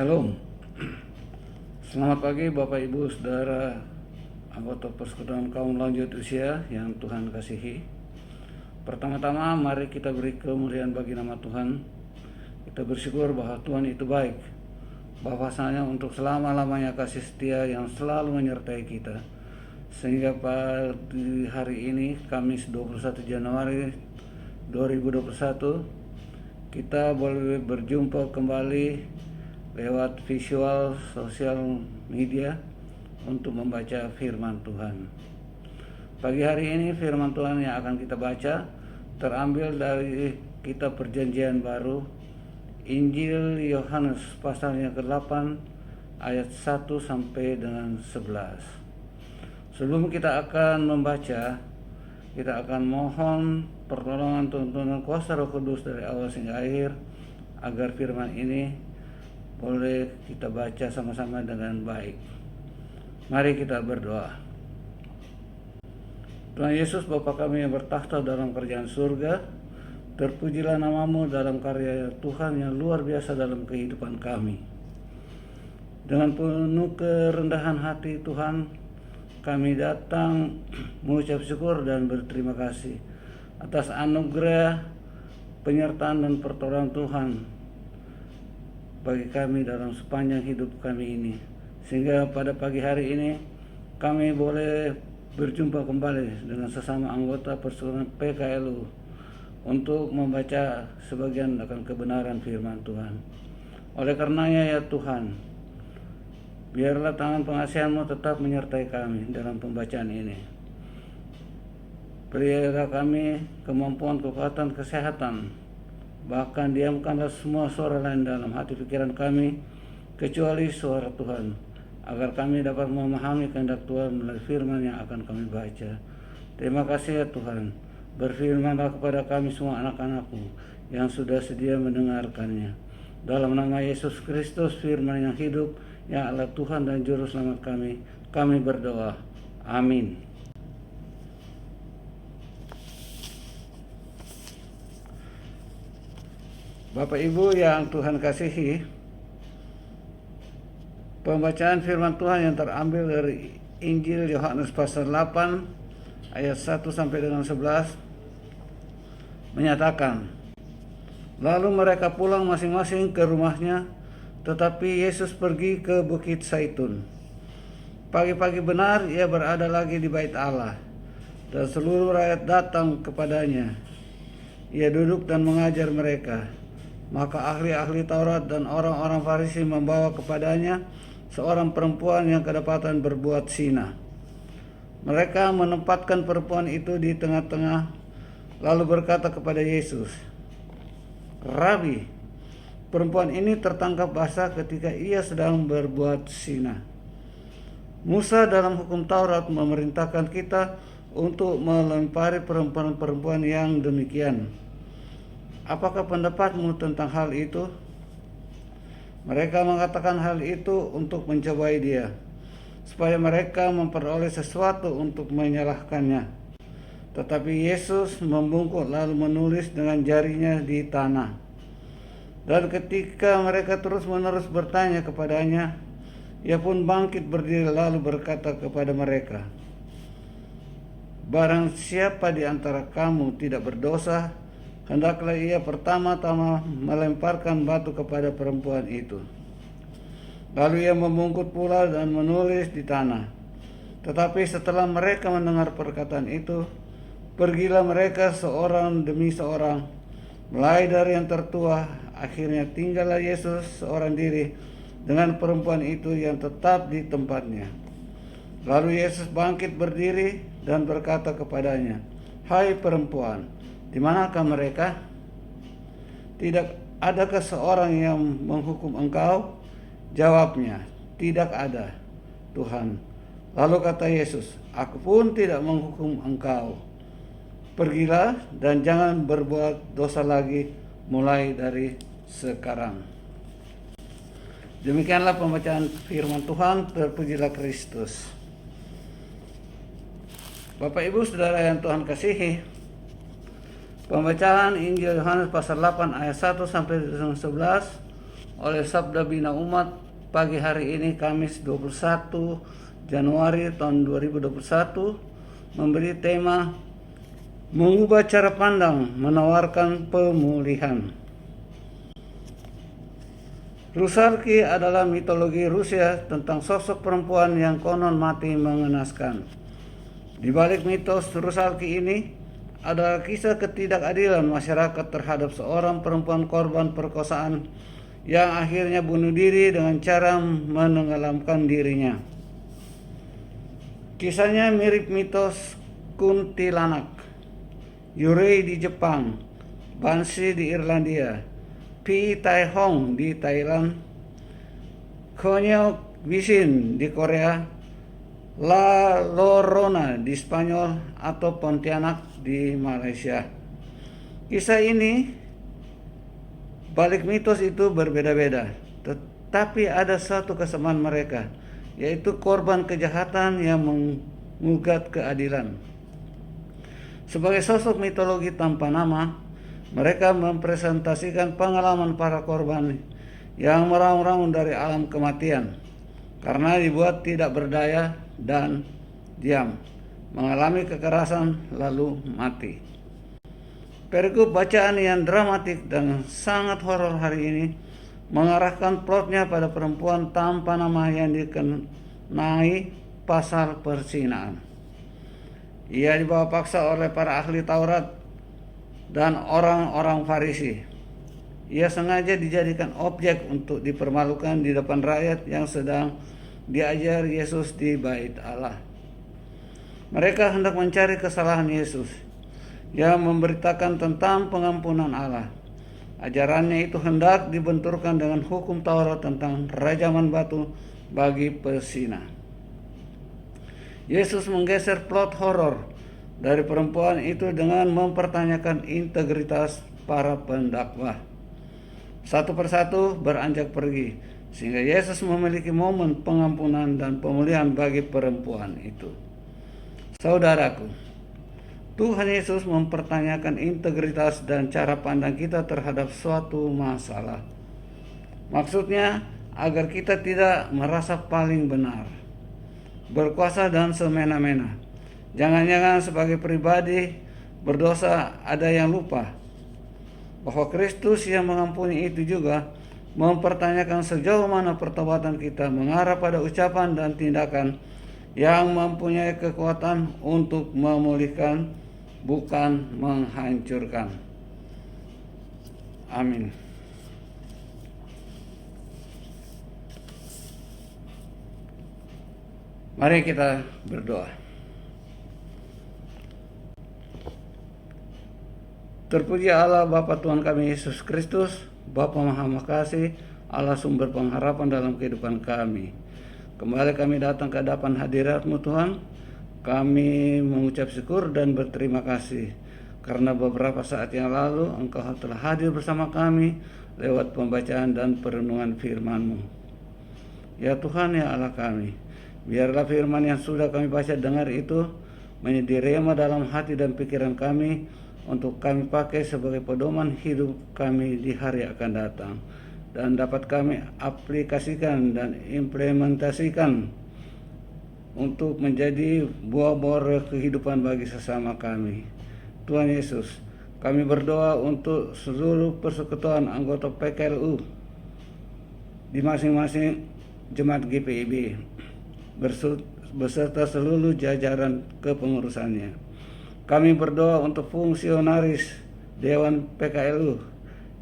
Shalom. Selamat pagi Bapak Ibu Saudara anggota Persekutuan Kaum Lanjut Usia yang Tuhan kasihi. Pertama-tama mari kita beri kemuliaan bagi nama Tuhan. Kita bersyukur bahwa Tuhan itu baik, bahwasanya untuk selama-lamanya kasih setia yang selalu menyertai kita. Sehingga pada hari ini Kamis 21 Januari 2021 kita boleh berjumpa kembali lewat visual sosial media untuk membaca firman Tuhan. Pagi hari ini firman Tuhan yang akan kita baca terambil dari kitab Perjanjian Baru, Injil Yohanes pasalnya ke-8 ayat 1 sampai dengan 11. Sebelum kita akan membaca, kita akan mohon pertolongan tuntunan kuasa Roh Kudus dari awal hingga akhir agar firman ini boleh kita baca sama-sama dengan baik. Mari kita berdoa. Tuhan Yesus, Bapa kami yang bertakhta dalam kerajaan surga, terpujilah namamu dalam karya Tuhan yang luar biasa dalam kehidupan kami. Dengan penuh kerendahan hati Tuhan, kami datang mengucap syukur dan berterima kasih atas anugerah, penyertaan dan pertolongan Tuhan bagi kami dalam sepanjang hidup kami ini. Sehingga pada pagi hari ini kami boleh berjumpa kembali dengan sesama anggota Persekutuan PKLU untuk membaca sebagian akan kebenaran firman Tuhan. Oleh karenanya ya Tuhan, biarlah tangan pengasihan-Mu tetap menyertai kami dalam pembacaan ini. Berilah kami kemampuan, kekuatan, kesehatan. Bahkan diamkanlah semua suara lain dalam hati pikiran kami, kecuali suara Tuhan, agar kami dapat memahami kehendak Tuhan melalui firman yang akan kami baca. Terima kasih ya Tuhan. Berfirmanlah kepada kami semua anak-anak-Mu yang sudah sedia mendengarkannya. Dalam nama Yesus Kristus, firman yang hidup, yang Allah Tuhan dan Juru Selamat kami berdoa. Amin. Bapak Ibu yang Tuhan kasihi, pembacaan firman Tuhan yang terambil dari Injil Yohanes pasal 8 ayat 1 sampai dengan 11 menyatakan, lalu mereka pulang masing-masing ke rumahnya, tetapi Yesus pergi ke Bukit Zaitun. Pagi-pagi benar ia berada lagi di bait Allah, dan seluruh rakyat datang kepadanya. Ia duduk dan mengajar mereka. Maka ahli-ahli Taurat dan orang-orang Farisi membawa kepadanya seorang perempuan yang kedapatan berbuat zina. Mereka menempatkan perempuan itu di tengah-tengah, lalu berkata kepada Yesus, Rabi, perempuan ini tertangkap basah ketika ia sedang berbuat zina. Musa dalam hukum Taurat memerintahkan kita untuk melempari perempuan-perempuan yang demikian. Apakah pendapatmu tentang hal itu? Mereka mengatakan hal itu untuk mencobai dia, supaya mereka memperoleh sesuatu untuk menyalahkannya. Tetapi Yesus membungkuk lalu menulis dengan jarinya di tanah. Dan ketika mereka terus-menerus bertanya kepadanya, ia pun bangkit berdiri lalu berkata kepada mereka, barang siapa di antara kamu tidak berdosa, hendaklah ia pertama-tama melemparkan batu kepada perempuan itu. Lalu ia membungkuk pula dan menulis di tanah. Tetapi setelah mereka mendengar perkataan itu, pergilah mereka seorang demi seorang, mulai dari yang tertua. Akhirnya tinggallah Yesus seorang diri dengan perempuan itu yang tetap di tempatnya. Lalu Yesus bangkit berdiri dan berkata kepadanya, hai perempuan, di manakah mereka? Tidak adakah seorang yang menghukum engkau? Jawabnya, tidak ada, Tuhan. Lalu kata Yesus, aku pun tidak menghukum engkau. Pergilah dan jangan berbuat dosa lagi mulai dari sekarang. Demikianlah pembacaan firman Tuhan. Terpujilah Kristus. Bapak Ibu Saudara yang Tuhan kasihi, pembacaan Injil Yohanes pasal 8 ayat 1 sampai 11 oleh Sabda Bina Umat pagi hari ini Kamis 21 Januari tahun 2021 memberi tema mengubah cara pandang menawarkan pemulihan. Rusalki adalah mitologi Rusia tentang sosok perempuan yang konon mati mengenaskan. Di balik mitos Rusalki ini adalah kisah ketidakadilan masyarakat terhadap seorang perempuan korban perkosaan yang akhirnya bunuh diri dengan cara menenggelamkan dirinya. Kisahnya mirip mitos kuntilanak, Yurei di Jepang, Banshee di Irlandia, Pi Tai Hong di Thailand, Konyok Bisin di Korea, La Llorona di Spanyol, atau Pontianak di Malaysia. Kisah ini, balik mitos itu berbeda-beda, tetapi ada satu kesamaan mereka, yaitu korban kejahatan yang mengugat keadilan. Sebagai sosok mitologi tanpa nama, mereka mempresentasikan pengalaman para korban yang meraung-raung dari alam kematian karena dibuat tidak berdaya dan diam, mengalami kekerasan lalu mati. Perikop bacaan yang dramatik dan sangat horor hari ini mengarahkan plotnya pada perempuan tanpa nama yang dikenai pasal perzinaan. Ia dibawa paksa oleh para ahli Taurat dan orang-orang Farisi. Ia sengaja dijadikan objek untuk dipermalukan di depan rakyat yang sedang diajar Yesus di Bait Allah. Mereka hendak mencari kesalahan Yesus yang memberitakan tentang pengampunan Allah. Ajarannya itu hendak dibenturkan dengan hukum Taurat tentang rajaman batu bagi pesina. Yesus menggeser plot horor dari perempuan itu dengan mempertanyakan integritas para pendakwah. Satu persatu beranjak pergi, sehingga Yesus memiliki momen pengampunan dan pemulihan bagi perempuan itu. Saudaraku, Tuhan Yesus mempertanyakan integritas dan cara pandang kita terhadap suatu masalah. Maksudnya agar kita tidak merasa paling benar, berkuasa dan semena-mena. Jangan-jangan sebagai pribadi berdosa ada yang lupa bahwa Kristus yang mengampuni itu juga mempertanyakan sejauh mana pertobatan kita mengarah pada ucapan dan tindakan yang mempunyai kekuatan untuk memulihkan, bukan menghancurkan. Amin. Mari kita berdoa. Terpuji Allah Bapa Tuhan kami Yesus Kristus, Bapa Maha Makasih, Allah sumber pengharapan dalam kehidupan kami. Kembali kami datang ke hadapan hadirat-Mu Tuhan. Kami mengucap syukur dan berterima kasih karena beberapa saat yang lalu Engkau telah hadir bersama kami lewat pembacaan dan perenungan firman-Mu. Ya Tuhan, ya Allah kami, biarlah firman yang sudah kami baca dengar itu menjadi rema dalam hati dan pikiran kami untuk kami pakai sebagai pedoman hidup kami di hari akan datang, dan dapat kami aplikasikan dan implementasikan untuk menjadi buah-buah kehidupan bagi sesama kami. Tuhan Yesus, kami berdoa untuk seluruh persekutuan anggota PKLU di masing-masing jemaat GPIB beserta seluruh jajaran kepengurusannya. Kami berdoa untuk fungsionaris Dewan PKLU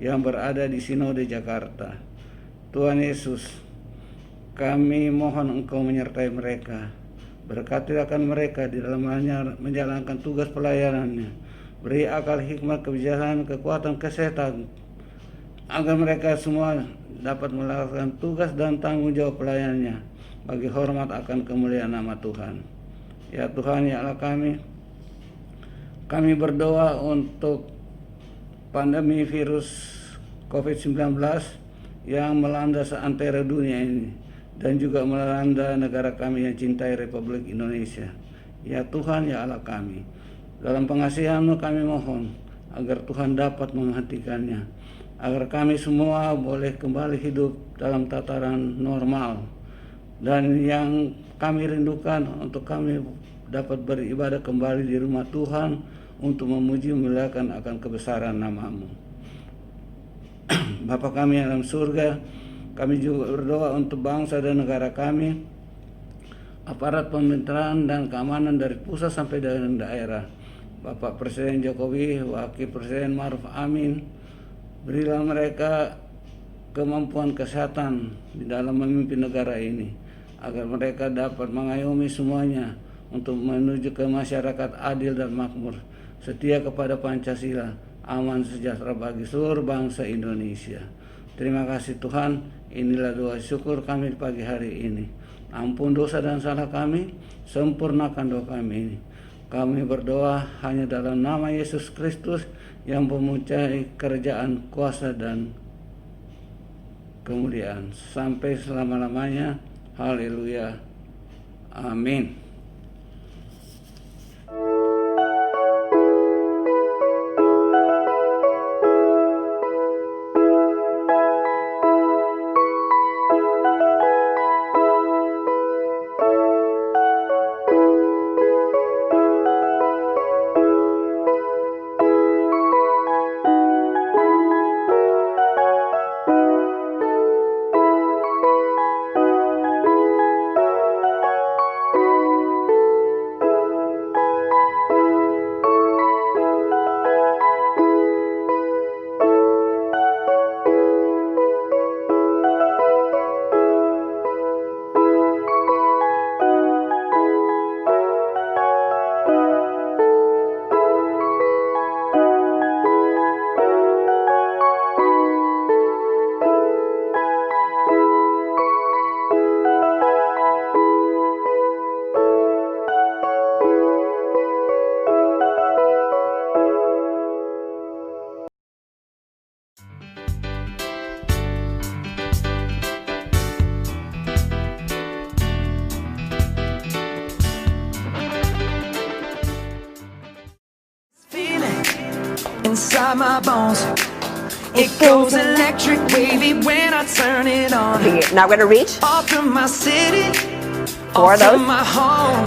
yang berada di Sinode Jakarta. Tuhan Yesus, kami mohon Engkau menyertai mereka. Berkati akan mereka di dalam menjalankan tugas pelayanannya. Beri akal, hikmat, kebijaksanaan, kekuatan, kesehatan, agar mereka semua dapat melakukan tugas dan tanggung jawab pelayanannya bagi hormat akan kemuliaan nama Tuhan. Ya Tuhan, ya Allah kami berdoa untuk pandemi virus COVID-19 yang melanda seantero dunia ini dan juga melanda negara kami yang cintai Republik Indonesia. Ya Tuhan, ya Allah dalam pengasihan-Mu kami mohon agar Tuhan dapat menghentikannya, agar kami semua boleh kembali hidup dalam tataran normal. Dan yang kami rindukan untuk kami dapat beribadah kembali di rumah Tuhan untuk memuji memuliakan akan kebesaran nama-Mu. Bapa kami yang dalam surga, kami juga berdoa untuk bangsa dan negara kami, aparat pemerintahan dan keamanan dari pusat sampai dengan daerah. Bapak Presiden Jokowi, Wakil Presiden Ma'ruf Amin, berilah mereka kemampuan kesehatan di dalam memimpin negara ini, agar mereka dapat mengayomi semuanya untuk menuju ke masyarakat adil dan makmur, setia kepada Pancasila, aman sejahtera bagi seluruh bangsa Indonesia. Terima kasih Tuhan, inilah doa syukur kami pagi hari ini. Ampun dosa dan salah kami, sempurnakan doa kami ini. Kami berdoa hanya dalam nama Yesus Kristus yang mempunyai kerajaan, kuasa, dan kemuliaan sampai selama-lamanya. Haleluya. Amin. Inside my bones, it goes electric wavy when I turn it on. Now we're gonna reach Off from my city, for off those. from my home.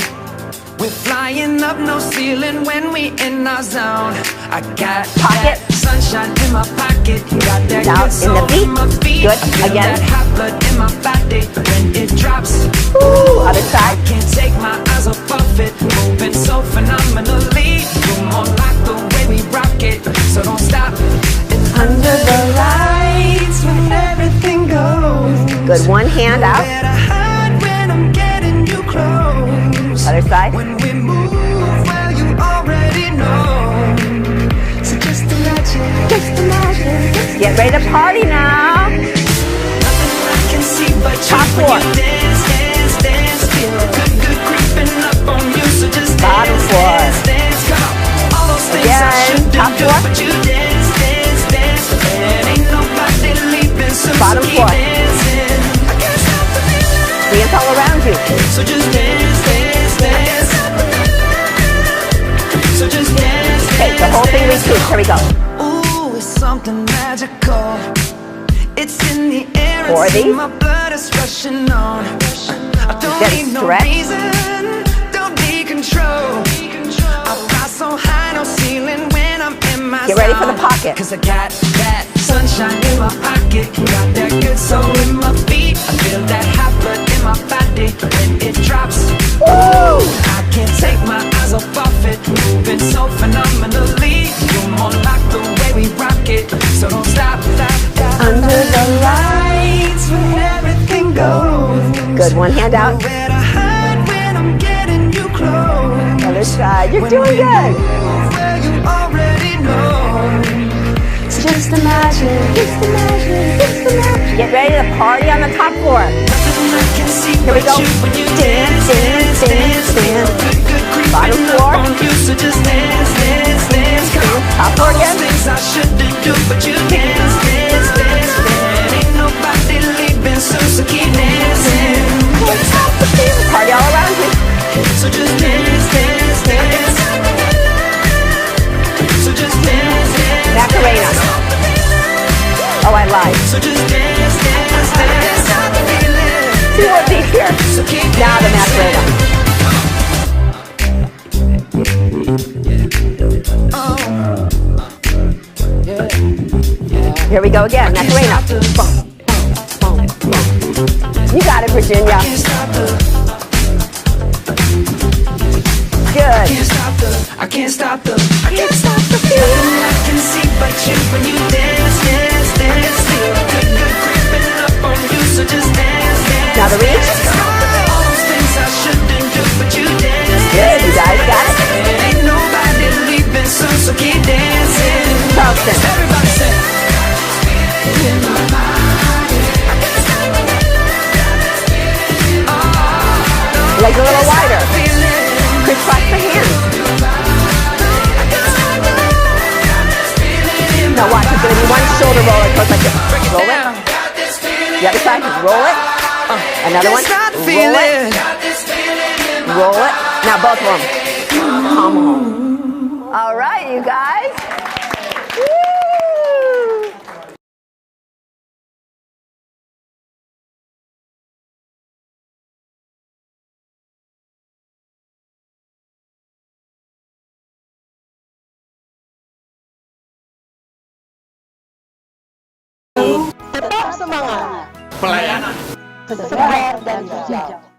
We're flying up no ceiling when we in our zone. I got Pocket. that sunshine in my pocket, got that Now, good soul in the beat. in my feet. Good. I feel Again. that hot blood in my body when it drops. Woo, other side. Can't take my eyes off of it, moving so phenomenally. You're more like the way we rock it, so don't stop. And under the lights when everything goes. Good. One hand out. Nowhere to hide when I'm getting you close. Other side. When we move, well you already know. So just imagine, just imagine. Get ready to party now. Nothing I can see but you Top when floor. you dance, dance, dance. Feel good creeping up on you, so just Bottom dance, floor. dance, dance. Come on, all those things I Again. shouldn't Top do, floor. but you dance, dance, dance. And ain't nobody leaving, so Bottom keep floor. dancing. I can't stop the feeling, Dance all around you. so just dance, dance, dance. So just dance, Okay, the whole thing repeats. Here we go. Ooh, it's something magical. It's in the air, For it's in these. my blood, it's rushing on. I don't Then need no stretch. reason, don't need control. I fly so high, no ceiling when I'm in my Get ready for the zone. pocket. 'Cause I got that sunshine in my pocket, got that good soul in my feet. I feel that hot blood in my body when it drops. Woo! I can't take my eyes off of it, moving so phenomenally. You're more like the way we rock it, so don't stop, stop, stop. Under the lights when everything goes. Good. One hand out. Nowhere to hide when I'm getting you close. Other side. You're When doing we good. move, well, you already know. So just imagine, just imagine, just imagine. Get ready to party on the top floor. Nothing I can see Here we but go. you when you Dance, dance, dance, Feel dance. good creeping Bottom up floor. on you, so just dance, dance, dance. Come on. Top floor All those again. things I shouldn't do, but you dance, dance, dance. And ain't nobody leaving soon, so keep dancing. Party all around you. So just dance, dance, dance. So just dance, dance. Macarena. right. So just dance, dance, dance. Stop the feeling. Two more beats here. So keep Now the dancing. Macarena. Here we go again, Macarena. Boom, boom, boom. You got it, Virginia. Can't stop the, Good. can't stop the, I can't stop the, I Can't can't stop the Nothing feeling. I can see but you when you dance, dance, dance. Feel good, good creeping up on you, so just dance, dance. Now the reach. All those things I shouldn't do, but you dance. Good, you guys got it. Ain't nobody leaving soon, so keep dancing. Charleston. Everybody say. Legs a little wider. Feeling. Crisscross the hands. Now watch, it's gonna be one shoulder roll. It goes like this. Roll it. The other side, roll it. Another one. Stop Roll feeling. it. Roll it. Now both of them. Come on. All right, you guys. Woo! Tetap semangat. Pelayanan. Kesebar dan bijak.